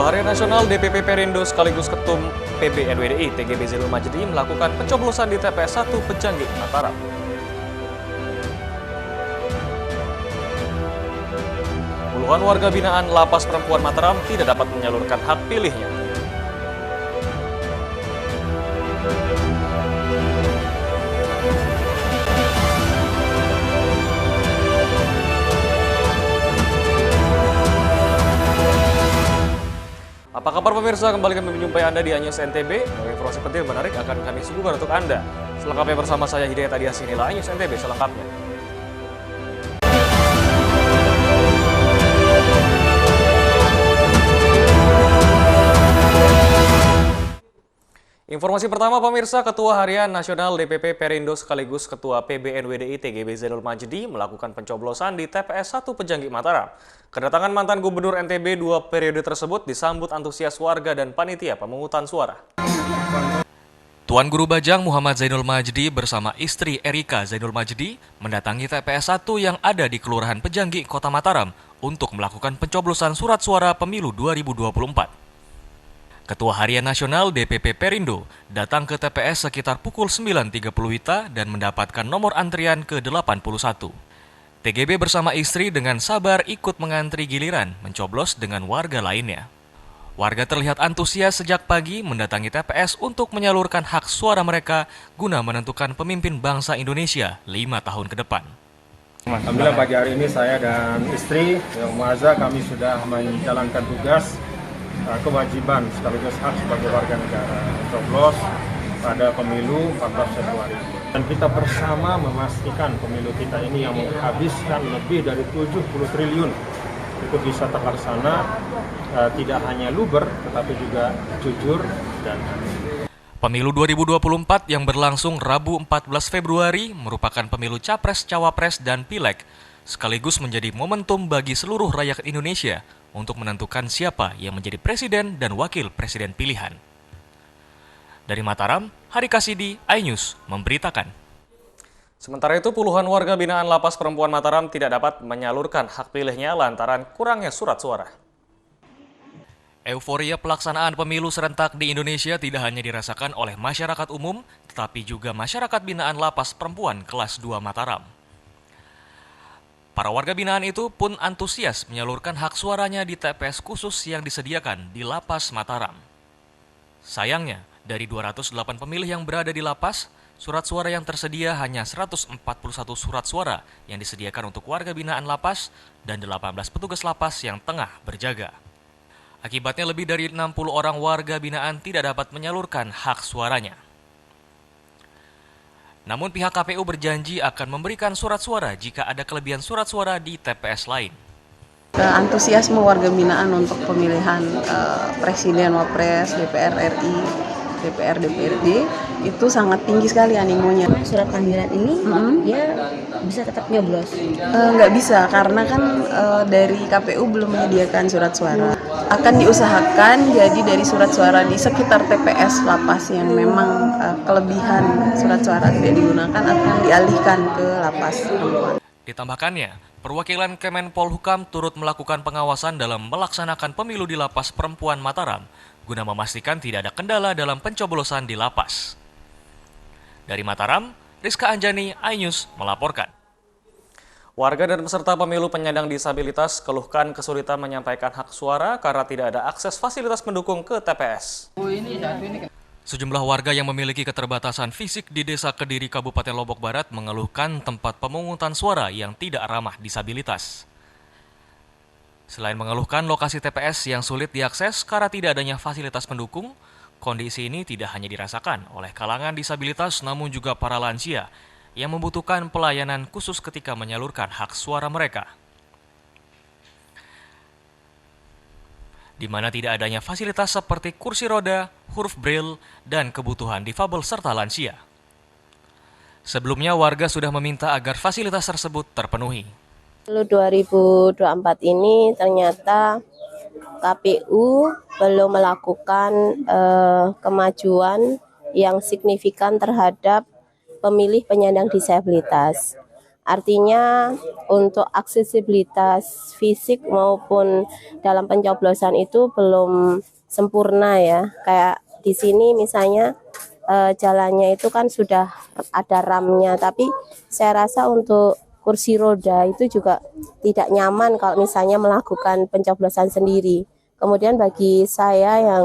Ketua Harian Nasional DPP Perindo sekaligus Ketum PB NWDI TGB Zainul Majdi melakukan pencoblosan di TPS 1 Pejanggih, Mataram. Puluhan warga binaan Lapas Perempuan Mataram tidak dapat menyalurkan hak pilihnya. Apa kabar pemirsa? Kembali kami menjumpai Anda di iNews NTB. Informasi penting menarik akan kami suguhkan untuk Anda. Selengkapnya bersama saya Hidayat Adias, inilah iNews NTB selengkapnya. Informasi pertama pemirsa, Ketua Harian Nasional DPP Perindo sekaligus Ketua PB NWDI TGB Zainul Majdi melakukan pencoblosan di TPS 1 Pejanggih, Mataram. Kedatangan mantan Gubernur NTB 2 periode tersebut disambut antusias warga dan panitia pemungutan suara. Tuan Guru Bajang Muhammad Zainul Majdi bersama istri Erika Zainul Majdi mendatangi TPS 1 yang ada di Kelurahan Pejanggih, Kota Mataram untuk melakukan pencoblosan surat suara pemilu 2024. Ketua Harian Nasional DPP Perindo datang ke TPS sekitar pukul 9.30 WITA dan mendapatkan nomor antrian ke-81. TGB bersama istri dengan sabar ikut mengantri giliran mencoblos dengan warga lainnya. Warga terlihat antusias sejak pagi mendatangi TPS untuk menyalurkan hak suara mereka guna menentukan pemimpin bangsa Indonesia 5 tahun ke depan. Alhamdulillah pagi hari ini saya dan istri yang muazzah kami sudah menjalankan tugas kewajiban sekaligus hak sebagai warga negara mencoblos pada pemilu 14 Februari. Dan kita bersama memastikan pemilu kita ini yang menghabiskan lebih dari 70 triliun itu bisa terlaksana tidak hanya luber tetapi juga jujur dan adil. Pemilu 2024 yang berlangsung Rabu 14 Februari merupakan pemilu Capres, Cawapres, dan Pileg sekaligus menjadi momentum bagi seluruh rakyat Indonesia untuk menentukan siapa yang menjadi presiden dan wakil presiden pilihan. Dari Mataram, Hari Kasidi, iNews memberitakan. Sementara itu, puluhan warga binaan Lapas Perempuan Mataram tidak dapat menyalurkan hak pilihnya lantaran kurangnya surat suara. Euforia pelaksanaan pemilu serentak di Indonesia tidak hanya dirasakan oleh masyarakat umum, tetapi juga masyarakat binaan Lapas Perempuan kelas 2 Mataram. Para warga binaan itu pun antusias menyalurkan hak suaranya di TPS khusus yang disediakan di Lapas Mataram. Sayangnya, dari 208 pemilih yang berada di lapas, surat suara yang tersedia hanya 141 surat suara yang disediakan untuk warga binaan lapas dan 18 petugas lapas yang tengah berjaga. Akibatnya lebih dari 60 orang warga binaan tidak dapat menyalurkan hak suaranya. Namun pihak KPU berjanji akan memberikan surat suara jika ada kelebihan surat suara di TPS lain. Antusiasme warga binaan untuk pemilihan Presiden, Wapres, DPR RI, DPR, DPRD itu sangat tinggi sekali animonya. Surat panggilan ini dia bisa tetap nyoblos? Nggak bisa karena kan dari KPU belum menyediakan surat suara. Akan diusahakan jadi dari surat suara di sekitar TPS lapas yang memang kelebihan surat suara tidak digunakan akan dialihkan ke lapas perempuan. Ditambahkannya, perwakilan Kemenpolhukam turut melakukan pengawasan dalam melaksanakan pemilu di Lapas Perempuan Mataram guna memastikan tidak ada kendala dalam pencoblosan di lapas. Dari Mataram, Rizka Anjani, iNews melaporkan. Warga dan peserta pemilu penyandang disabilitas keluhkan kesulitan menyampaikan hak suara karena tidak ada akses fasilitas pendukung ke TPS. Sejumlah warga yang memiliki keterbatasan fisik di Desa Kediri, Kabupaten Lombok Barat mengeluhkan tempat pemungutan suara yang tidak ramah disabilitas. Selain mengeluhkan lokasi TPS yang sulit diakses karena tidak adanya fasilitas pendukung, kondisi ini tidak hanya dirasakan oleh kalangan disabilitas namun juga para lansia yang membutuhkan pelayanan khusus ketika menyalurkan hak suara mereka. Di mana tidak adanya fasilitas seperti kursi roda, huruf braille, dan kebutuhan difabel serta lansia. Sebelumnya warga sudah meminta agar fasilitas tersebut terpenuhi. Pemilu 2024 ini ternyata KPU belum melakukan kemajuan yang signifikan terhadap pemilih penyandang disabilitas. Artinya untuk aksesibilitas fisik maupun dalam pencoblosan itu belum sempurna ya. Kayak di sini misalnya jalannya itu kan sudah ada ramnya, tapi saya rasa untuk kursi roda itu juga tidak nyaman kalau misalnya melakukan pencoblosan sendiri. Kemudian bagi saya yang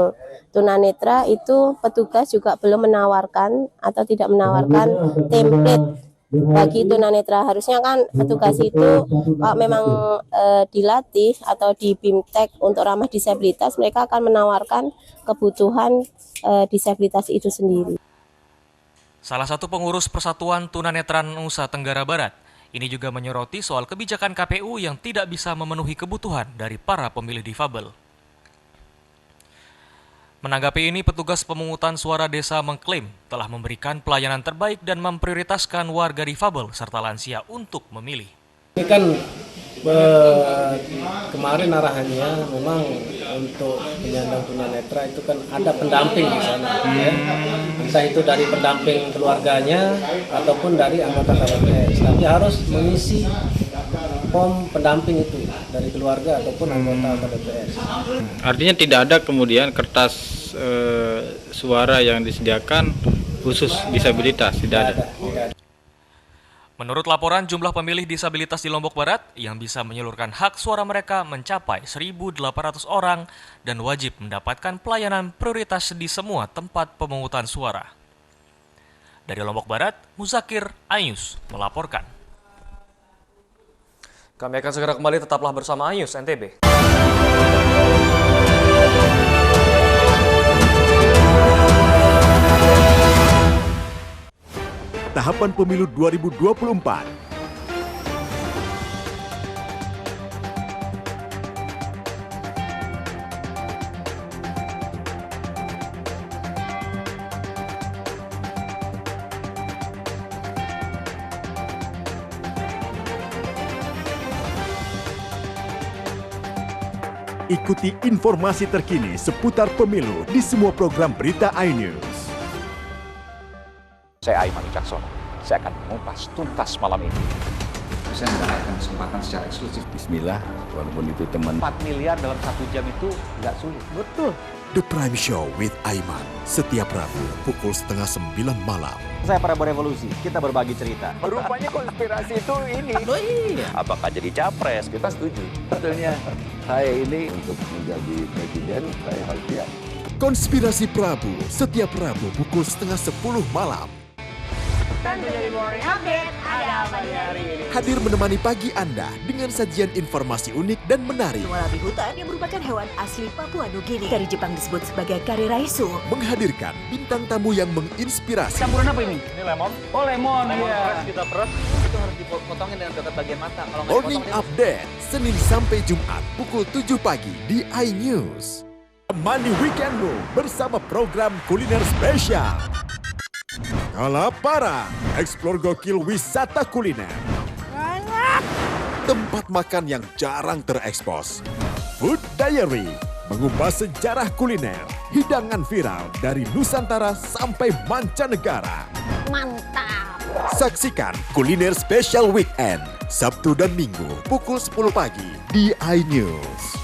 tunanetra itu petugas juga belum menawarkan atau tidak menawarkan template bagi tunanetra. Harusnya kan petugas itu kalau memang dilatih atau di BIMTEK untuk ramah disabilitas, mereka akan menawarkan kebutuhan disabilitas itu sendiri. Salah satu pengurus Persatuan Tunanetra Nusa Tenggara Barat ini juga menyoroti soal kebijakan KPU yang tidak bisa memenuhi kebutuhan dari para pemilih difabel. Menanggapi ini, petugas pemungutan suara desa mengklaim telah memberikan pelayanan terbaik dan memprioritaskan warga difabel serta lansia untuk memilih. Ini kan kemarin arahannya memang untuk penyandang tunanetra itu kan ada pendamping di sana, ya. Entah itu dari pendamping keluarganya ataupun dari anggota KPPS. Tapi harus mengisi form pendamping itu dari keluarga ataupun anggota KPPS. Artinya tidak ada kemudian kertas suara yang disediakan khusus disabilitas, tidak ada. Menurut laporan, jumlah pemilih disabilitas di Lombok Barat yang bisa menyalurkan hak suara mereka mencapai 1.800 orang dan wajib mendapatkan pelayanan prioritas di semua tempat pemungutan suara. Dari Lombok Barat, Muzakir Ayus melaporkan. Kami akan segera kembali, tetaplah bersama Ayus NTB. Tahapan Pemilu 2024. Ikuti informasi terkini seputar pemilu di semua program berita iNews. Saya Aiman Wicaksono. Saya akan mengupas tuntas malam ini. Saya mendapatkan kesempatan secara eksklusif. Bismillah, walaupun itu teman. 4 miliar dalam 1 jam itu nggak sulit. Betul. The Prime Show with Aiman. Setiap Rabu pukul 8:30 malam. Saya Prabowo Revolusi. Kita berbagi cerita. Rupanya konspirasi itu ini. Oh iya. Apakah jadi capres? Kita setuju. Sebetulnya saya ini untuk menjadi presiden, saya harus siap. Konspirasi Prabu, setiap Rabu pukul 9:30 malam. Hadir menemani pagi Anda dengan sajian informasi unik dan menarik. Wallaby hutan yang merupakan hewan asli Papua Nugini. Dari Jepang disebut sebagai kare raisu. Menghadirkan bintang tamu yang menginspirasi. Campuran apa ini? Ini lemon. Oh lemon, Fresh kita peres. Itu harus dipotongin dengan dekat bagian mata. Kalau nggak Morning dipotong, Update, Senin sampai Jumat pukul 7 pagi di iNews. Temani weekendmu bersama program kuliner spesial. Kalaparan, eksplor gokil wisata kuliner. Tempat makan yang jarang terekspos. Food Diary, mengupas sejarah kuliner, hidangan viral dari Nusantara sampai mancanegara. Mantap. Saksikan Kuliner Special Weekend, Sabtu dan Minggu pukul 10 pagi di iNews.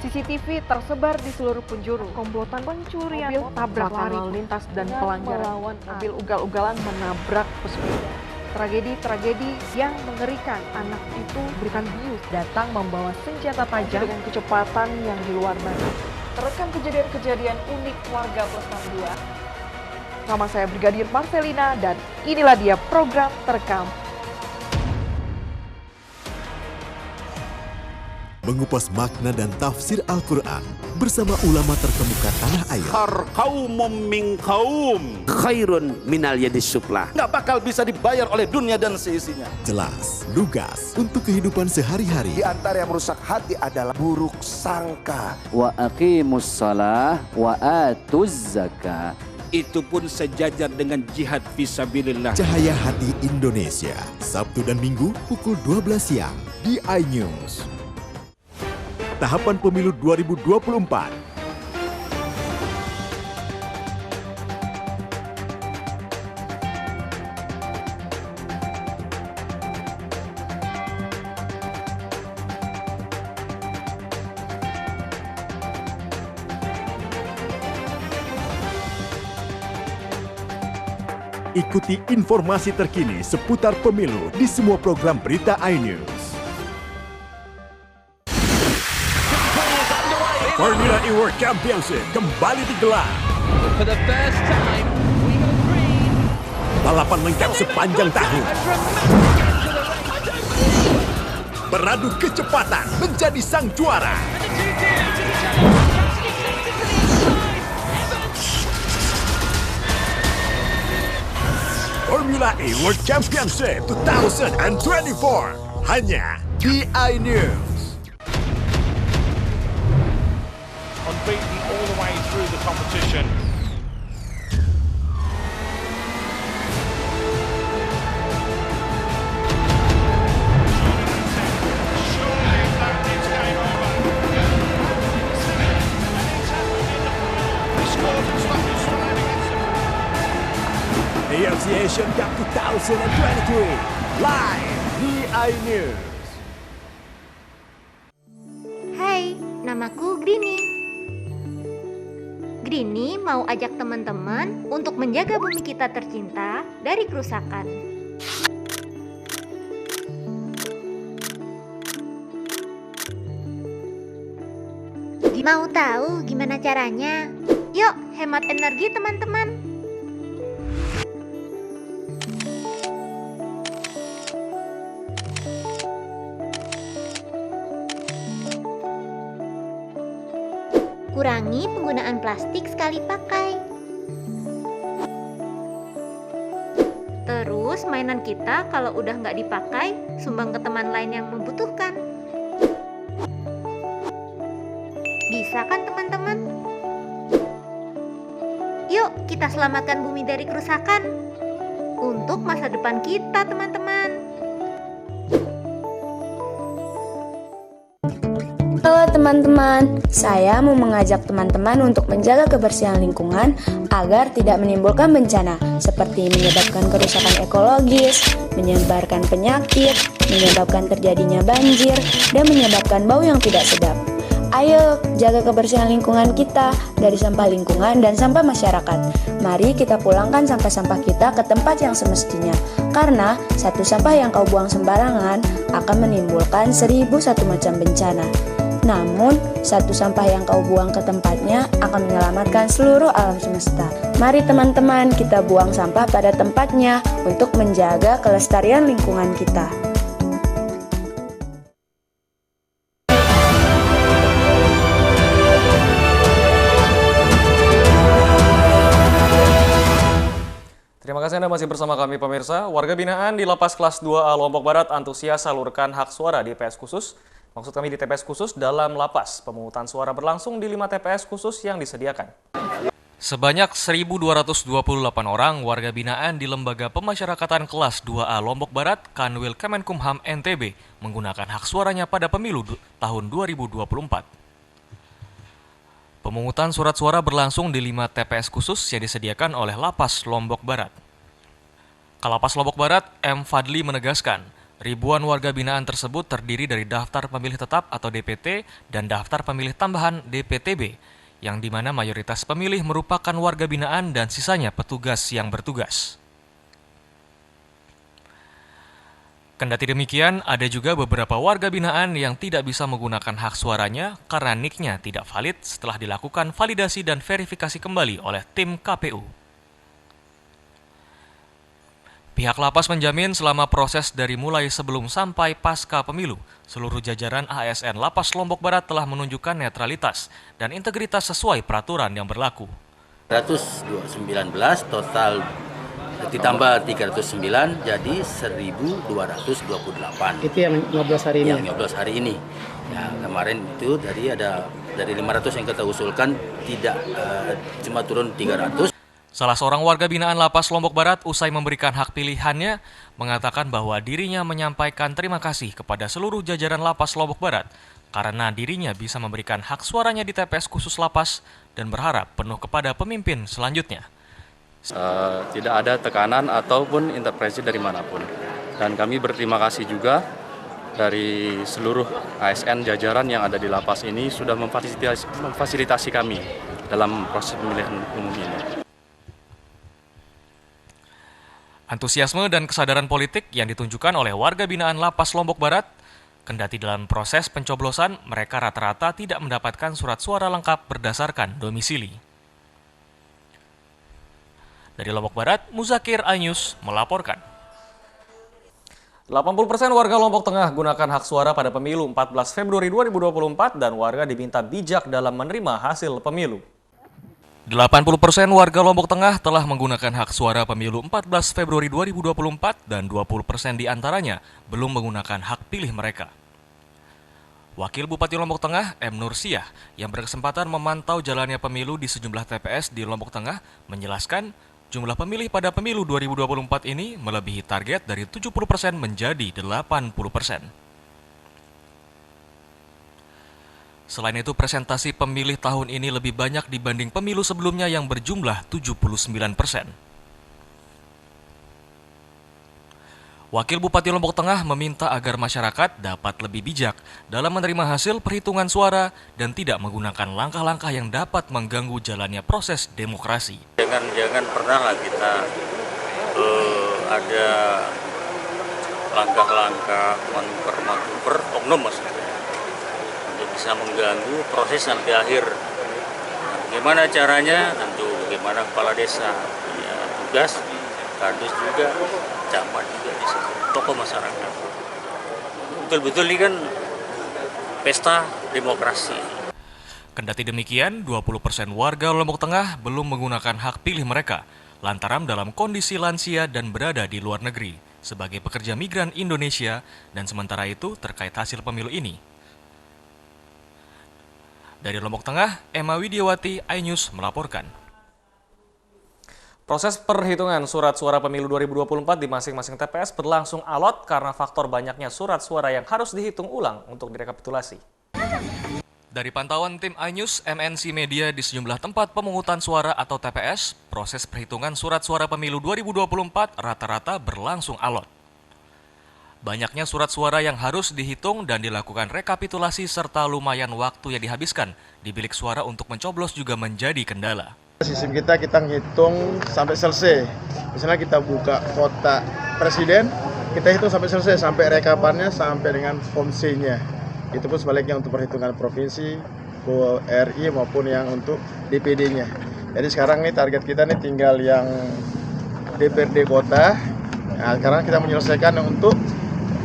CCTV tersebar di seluruh penjuru. Komplotan pencurian mobil, tabrak lalu lintas dan pelanggaran melawan mobil ugal-ugalan menabrak pesepeda. Tragedi-tragedi yang mengerikan. Anak itu berikan bius, datang membawa senjata tajam dengan kecepatan yang di luar batas. Terekam kejadian-kejadian unik warga plus 62. Sama saya Brigadir Marcelina dan inilah dia program Terekam. Mengupas makna dan tafsir Al-Quran bersama ulama terkemuka tanah air. Kaum min kaum khairun minal yadis suflah. Nggak bakal bisa dibayar oleh dunia dan seisinya. Jelas, lugas untuk kehidupan sehari-hari. Di antara yang merusak hati adalah buruk sangka. Wa aqimus shalah wa atuz zakah. Itu pun sejajar dengan jihad fisabilillah. Cahaya Hati Indonesia, Sabtu dan Minggu pukul 12 siang di iNews. Tahapan Pemilu 2024. Ikuti informasi terkini seputar pemilu di semua program berita iNews. Formula E World Championship kembali digelar. For the first time, we got green. Balapan lengkap sepanjang tahun. Beradu kecepatan menjadi sang juara. Formula E World Championship 2024 hanya di iNews. Unbeaten all the way through the competition. AFC Asian Cup 2023 live di iNews. Hai, namaku Greenie. Greenie mau ajak teman-teman untuk menjaga bumi kita tercinta dari kerusakan. Mau tahu gimana caranya? Yuk, hemat energi teman-teman. Kurangi penggunaan plastik sekali pakai. Terus mainan kita kalau udah nggak dipakai, sumbang ke teman lain yang membutuhkan. Bisa kan teman-teman? Yuk kita selamatkan bumi dari kerusakan. Untuk masa depan kita teman-teman. Halo teman-teman, saya mau mengajak teman-teman untuk menjaga kebersihan lingkungan agar tidak menimbulkan bencana seperti menyebabkan kerusakan ekologis, menyebarkan penyakit, menyebabkan terjadinya banjir, dan menyebabkan bau yang tidak sedap. Ayo jaga kebersihan lingkungan kita dari sampah lingkungan dan sampah masyarakat. Mari kita pulangkan sampah-sampah kita ke tempat yang semestinya. Karena satu sampah yang kau buang sembarangan akan menimbulkan 1001 macam bencana. Namun, satu sampah yang kau buang ke tempatnya akan menyelamatkan seluruh alam semesta. Mari teman-teman, kita buang sampah pada tempatnya untuk menjaga kelestarian lingkungan kita. Terima kasih Anda masih bersama kami pemirsa. Warga binaan di Lapas Kelas 2A Lombok Barat antusias salurkan hak suara di TPS khusus. Maksud kami di TPS khusus dalam lapas. Pemungutan suara berlangsung di 5 TPS khusus yang disediakan. Sebanyak 1.228 orang warga binaan di Lembaga Pemasyarakatan Kelas 2A Lombok Barat, Kanwil Kemenkumham NTB, menggunakan hak suaranya pada pemilu tahun 2024. Pemungutan surat suara berlangsung di 5 TPS khusus yang disediakan oleh Lapas Lombok Barat. Kalapas Lombok Barat, M. Fadli menegaskan, ribuan warga binaan tersebut terdiri dari daftar pemilih tetap atau DPT dan daftar pemilih tambahan DPTB, yang dimana mayoritas pemilih merupakan warga binaan dan sisanya petugas yang bertugas. Kendati demikian, ada juga beberapa warga binaan yang tidak bisa menggunakan hak suaranya karena NIK-nya tidak valid setelah dilakukan validasi dan verifikasi kembali oleh tim KPU. Pihak lapas menjamin selama proses dari mulai sebelum sampai pasca pemilu, seluruh jajaran ASN Lapas Lombok Barat telah menunjukkan netralitas dan integritas sesuai peraturan yang berlaku. 119 total ditambah 309 jadi 1.228. Itu yang 15 hari ini? Yang 15 hari ini. Ya, kemarin itu dari 500 yang kita usulkan tidak cuma turun 300. Salah seorang warga binaan Lapas Lombok Barat usai memberikan hak pilihannya mengatakan bahwa dirinya menyampaikan terima kasih kepada seluruh jajaran Lapas Lombok Barat karena dirinya bisa memberikan hak suaranya di TPS khusus Lapas dan berharap penuh kepada pemimpin selanjutnya. Tidak ada tekanan ataupun intervensi dari manapun. Dan kami berterima kasih juga dari seluruh ASN jajaran yang ada di lapas ini sudah memfasilitasi kami dalam proses pemilihan umum ini. Antusiasme dan kesadaran politik yang ditunjukkan oleh warga binaan Lapas Lombok Barat, kendati dalam proses pencoblosan mereka rata-rata tidak mendapatkan surat suara lengkap berdasarkan domisili. Dari Lombok Barat, Muzakir iNews melaporkan. 80% warga Lombok Tengah gunakan hak suara pada pemilu 14 Februari 2024 dan warga diminta bijak dalam menerima hasil pemilu. 80% warga Lombok Tengah telah menggunakan hak suara pemilu 14 Februari 2024 dan 20% diantaranya belum menggunakan hak pilih mereka. Wakil Bupati Lombok Tengah, M. Nursiah, yang berkesempatan memantau jalannya pemilu di sejumlah TPS di Lombok Tengah, menjelaskan jumlah pemilih pada pemilu 2024 ini melebihi target dari 70% menjadi 80%. Selain itu, presentasi pemilih tahun ini lebih banyak dibanding pemilu sebelumnya yang berjumlah 79%. Wakil Bupati Lombok Tengah meminta agar masyarakat dapat lebih bijak dalam menerima hasil perhitungan suara dan tidak menggunakan langkah-langkah yang dapat mengganggu jalannya proses demokrasi. Jangan pernahlah kita ada langkah-langkah manuver oknum maksudnya. Bisa mengganggu proses sampai akhir. Nah, bagaimana caranya? Tentu bagaimana kepala desa ya tugas, kardus juga, camat juga di situ, tokoh masyarakat. Betul-betul ini kan pesta demokrasi. Kendati demikian, 20% warga Lombok Tengah belum menggunakan hak pilih mereka lantaran dalam kondisi lansia dan berada di luar negeri sebagai pekerja migran Indonesia, dan sementara itu terkait hasil pemilu ini. Dari Lombok Tengah, Emma Widiawati, iNews melaporkan. Proses perhitungan surat suara pemilu 2024 di masing-masing TPS berlangsung alot karena faktor banyaknya surat suara yang harus dihitung ulang untuk direkapitulasi. Dari pantauan tim iNews MNC Media di sejumlah tempat pemungutan suara atau TPS, proses perhitungan surat suara pemilu 2024 rata-rata berlangsung alot. Banyaknya surat suara yang harus dihitung dan dilakukan rekapitulasi serta lumayan waktu yang dihabiskan di bilik suara untuk mencoblos juga menjadi kendala. Sistem kita ngitung sampai selesai. Misalnya kita buka kotak presiden, kita hitung sampai selesai, sampai rekapannya, sampai dengan form C-nya. Itu pun sebaliknya untuk perhitungan provinsi, RI maupun yang untuk DPD-nya. Jadi sekarang nih target kita nih tinggal yang DPRD kota. Nah, sekarang kita menyelesaikan untuk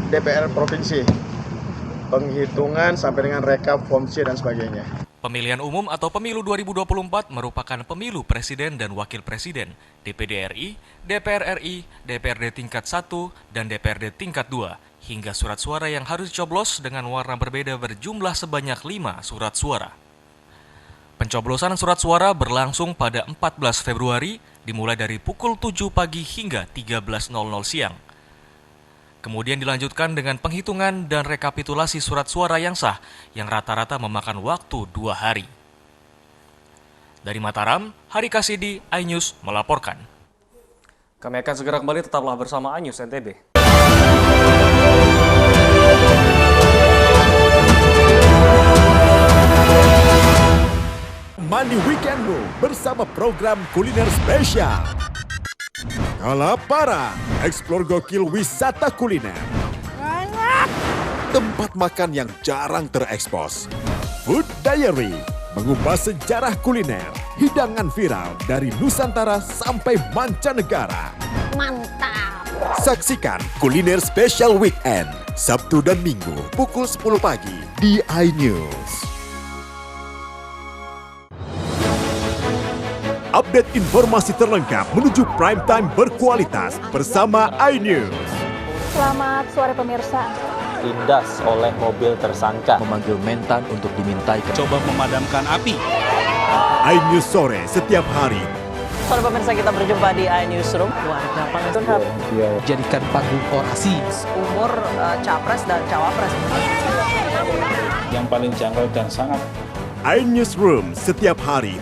DPR provinsi, penghitungan sampai dengan rekap form C dan sebagainya. Pemilihan umum atau pemilu 2024 merupakan pemilu presiden dan wakil presiden, DPD RI, DPR RI, DPRD tingkat 1, dan DPRD tingkat 2, hingga surat suara yang harus dicoblos dengan warna berbeda berjumlah sebanyak 5 surat suara. Pencoblosan surat suara berlangsung pada 14 Februari, dimulai dari pukul 7 pagi hingga 13.00 siang. Kemudian dilanjutkan dengan penghitungan dan rekapitulasi surat suara yang sah yang rata-rata memakan waktu 2 hari. Dari Mataram, Hari Kasidi, iNews melaporkan. Kami akan segera kembali, tetaplah bersama iNews NTB. Mandi weekendmu bersama program kuliner spesial. Kalaparan, eksplor gokil wisata kuliner. Tempat makan yang jarang terekspos. Food Diary, mengupas sejarah kuliner, hidangan viral dari Nusantara sampai mancanegara. Mantap! Saksikan Kuliner Special Weekend, Sabtu dan Minggu, pukul 10 pagi di iNews. Update informasi terlengkap menuju prime time berkualitas bersama iNews. Selamat sore pemirsa. Tindas oleh mobil tersangka. Memanggil mentan untuk dimintai. Coba memadamkan api. iNews sore setiap hari. Sore pemirsa, kita berjumpa di iNewsroom. Warga Panggung Jadikan panggung orasi. Umur capres dan cawapres. Yang paling jangkau dan sangat. iNewsroom setiap hari.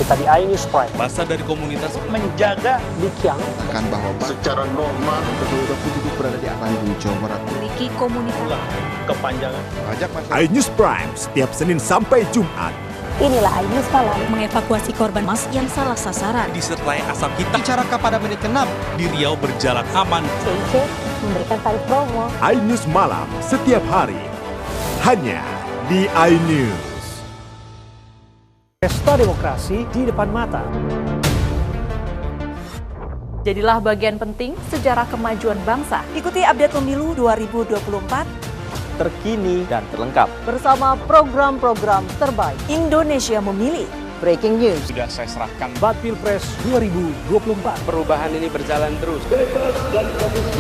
Kita di iNews Prime. Masa dari komunitas menjaga Bikiang. Akan bahwa secara normal betul-betul duduk berada di Bandung, Jawa Barat. Memiliki komunitas. Kepanjangan. iNews Prime setiap Senin sampai Jumat. Inilah iNews Malam mengevakuasi korban mas yang salah sasaran. Disertai asap hitam, bicarakan pada menit ke-6 di Riau berjalan aman. CIC memberikan tarif promo. iNews Malam setiap hari hanya di iNews. Pesta demokrasi di depan mata. Jadilah bagian penting sejarah kemajuan bangsa. Ikuti update pemilu 2024 terkini dan terlengkap bersama program-program terbaik. Indonesia memilih. Breaking news. Sudah saya serahkan. Debat Pilpres 2024. Perubahan ini berjalan terus.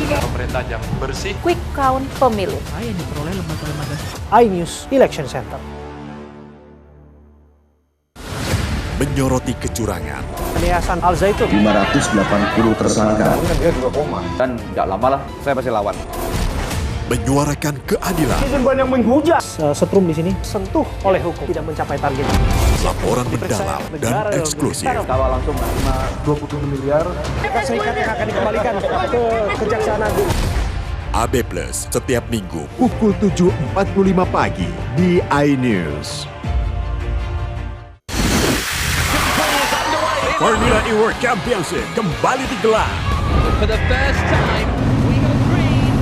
Pemerintah yang bersih. Quick count pemilu. Yang diperoleh lembaga-lembaga iNews Election Center. Menyoroti kecurangan. Yayasan Al Zaitun 580 tersangka. dan nggak lama lah saya pasti lawan. Menyuarakan keadilan. Netizen banyak menghujat. Setrum di sini sentuh oleh hukum tidak mencapai target. Laporan mendalam dan eksklusif. Kawal langsung 20 miliar. Serikat yang akan dikembalikan ke Kejaksaan Agung. AB Plus setiap minggu pukul 7.45 pagi di iNews. Formula E World Championship kembali digelar. For the first time, we have green.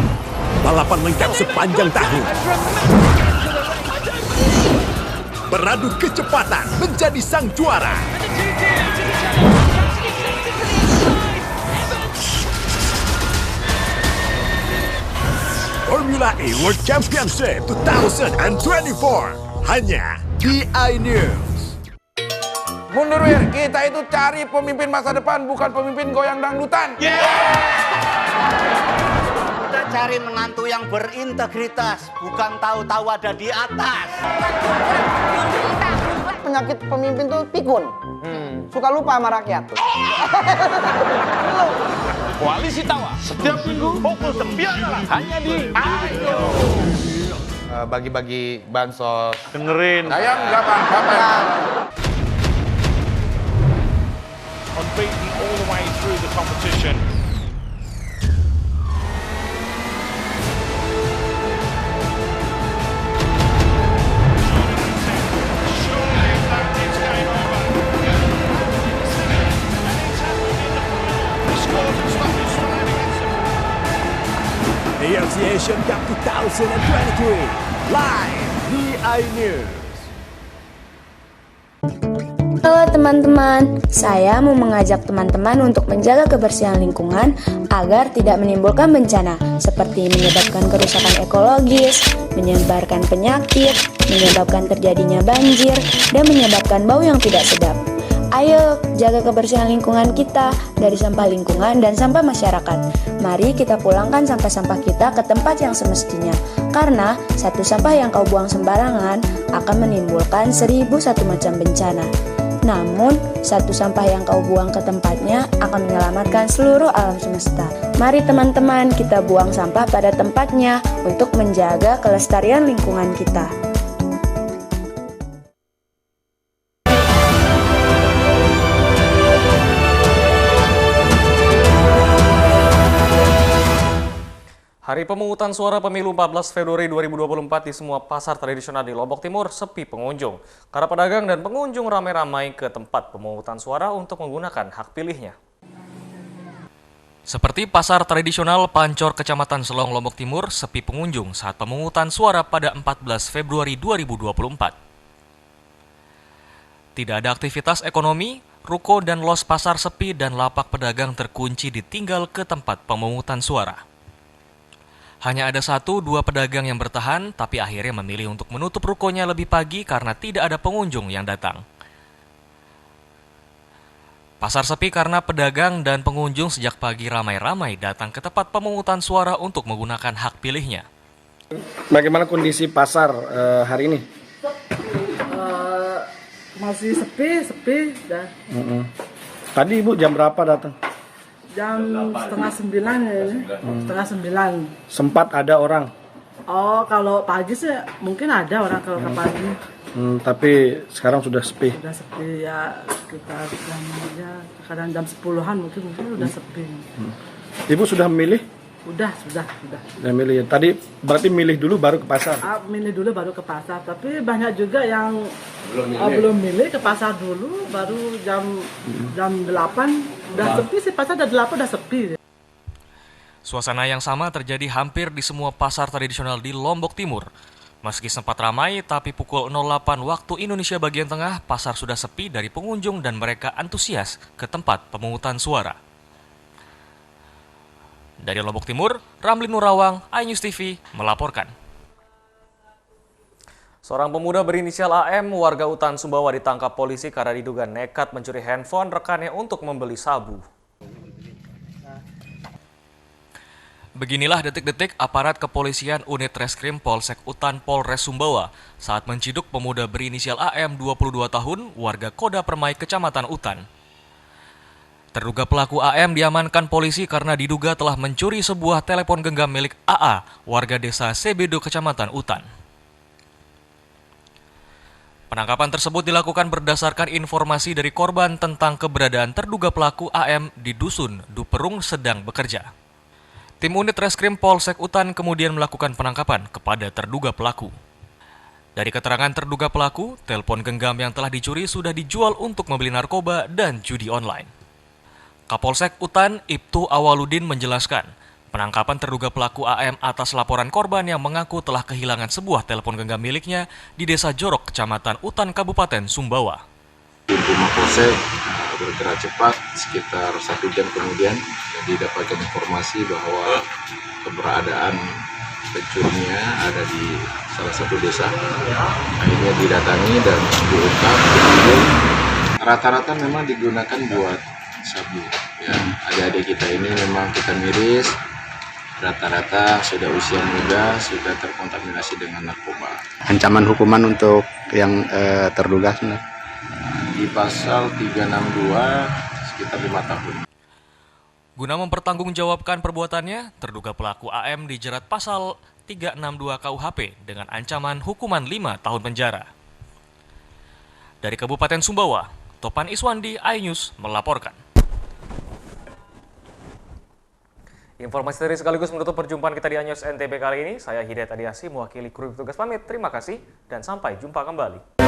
Balapan lengkap sepanjang tahun. Beradu kecepatan menjadi sang juara. Formula E World Championship 2024 hanya di iNews. Mundur Wir, kita itu cari pemimpin masa depan, bukan pemimpin goyang dangdutan. Kita cari menantu yang berintegritas, bukan tahu-tahu ada di atas. Penyakit pemimpin tuh pikun. Suka lupa sama rakyat. Koalisi Tawa setiap minggu pukul 9 hanya di iNews. Bagi-bagi bansos. Dengerin. Saya nggak apa-apa. Unbeaten all the way through the competition. AFC Asian Cup 2023 live di iNews. Halo teman-teman, saya mau mengajak teman-teman untuk menjaga kebersihan lingkungan agar tidak menimbulkan bencana seperti menyebabkan kerusakan ekologis, menyebarkan penyakit, menyebabkan terjadinya banjir, dan menyebabkan bau yang tidak sedap. Ayo jaga kebersihan lingkungan kita dari sampah lingkungan dan sampah masyarakat. Mari kita pulangkan sampah-sampah kita ke tempat yang semestinya. Karena satu sampah yang kau buang sembarangan akan menimbulkan 1001 macam bencana. Namun, satu sampah yang kau buang ke tempatnya akan menyelamatkan seluruh alam semesta. Mari teman-teman kita buang sampah pada tempatnya untuk menjaga kelestarian lingkungan kita. Hari pemungutan suara pemilu 14 Februari 2024 di semua pasar tradisional di Lombok Timur sepi pengunjung. Karena pedagang dan pengunjung ramai-ramai ke tempat pemungutan suara untuk menggunakan hak pilihnya. Seperti pasar tradisional Pancor Kecamatan Selong, Lombok Timur, sepi pengunjung saat pemungutan suara pada 14 Februari 2024. Tidak ada aktivitas ekonomi, ruko dan los pasar sepi dan lapak pedagang terkunci ditinggal ke tempat pemungutan suara. Hanya ada 1-2 pedagang yang bertahan, tapi akhirnya memilih untuk menutup rukonya lebih pagi karena tidak ada pengunjung yang datang. Pasar sepi karena pedagang dan pengunjung sejak pagi ramai-ramai datang ke tempat pemungutan suara untuk menggunakan hak pilihnya. Bagaimana kondisi pasar hari ini? Masih sepi dah. Tadi Ibu jam berapa datang? Jam 8:30 ya, 8:30. Sempat ada orang? Oh, kalau pagi sih mungkin ada orang kalau ke pagi. Tapi sekarang sudah sepi? Sudah sepi ya, sekitar kadang jam 10-an mungkin udah sepi. Ibu sudah memilih? Sudah. Sudah milih. Tadi berarti milih dulu baru ke pasar. Milih dulu baru ke pasar, tapi banyak juga yang belum milih ke pasar dulu, baru jam 8 udah sepi sih, pasar udah 8 udah sepi. Suasana yang sama terjadi hampir di semua pasar tradisional di Lombok Timur. Meski sempat ramai, tapi pukul 08 waktu Indonesia bagian tengah, pasar sudah sepi dari pengunjung dan mereka antusias ke tempat pemungutan suara. Dari Lombok Timur, Ramli Nurawang, iNews TV melaporkan. Seorang pemuda berinisial AM warga Utan Sumbawa ditangkap polisi karena diduga nekat mencuri handphone rekannya untuk membeli sabu. Beginilah detik-detik aparat kepolisian unit reskrim Polsek Utan Polres Sumbawa saat menciduk pemuda berinisial AM 22 tahun warga Koda Permai Kecamatan Utan. Terduga pelaku AM diamankan polisi karena diduga telah mencuri sebuah telepon genggam milik AA warga desa Sebedo Kecamatan Utan. Penangkapan tersebut dilakukan berdasarkan informasi dari korban tentang keberadaan terduga pelaku AM di Dusun Duperung sedang bekerja. Tim unit reskrim Polsek Utan kemudian melakukan penangkapan kepada terduga pelaku. Dari keterangan terduga pelaku, telepon genggam yang telah dicuri sudah dijual untuk membeli narkoba dan judi online. Kapolsek Utan, Ibtu Awaludin menjelaskan, penangkapan terduga pelaku AM atas laporan korban yang mengaku telah kehilangan sebuah telepon genggam miliknya di Desa Jorok, Kecamatan Utan, Kabupaten Sumbawa. Tim Mapolsek bergerak cepat sekitar 1 jam kemudian didapatkan informasi bahwa keberadaan pencurinya ada di salah satu desa. Akhirnya didatangi dan diungkap. Rata-rata memang digunakan buat sabu. Ya, adik-adik kita ini memang kita miris. Rata-rata sudah usia muda, sudah terkontaminasi dengan narkoba. Ancaman hukuman untuk yang terduga sebenarnya? Di pasal 362 sekitar 5 tahun. Guna mempertanggungjawabkan perbuatannya, terduga pelaku AM dijerat pasal 362 KUHP dengan ancaman hukuman 5 tahun penjara. Dari Kabupaten Sumbawa, Topan Iswandi, iNews melaporkan. Informasi tadi sekaligus menutup perjumpaan kita di iNews NTB kali ini. Saya Hidayat Adiasi, mewakili kru petugas pamit. Terima kasih dan sampai jumpa kembali.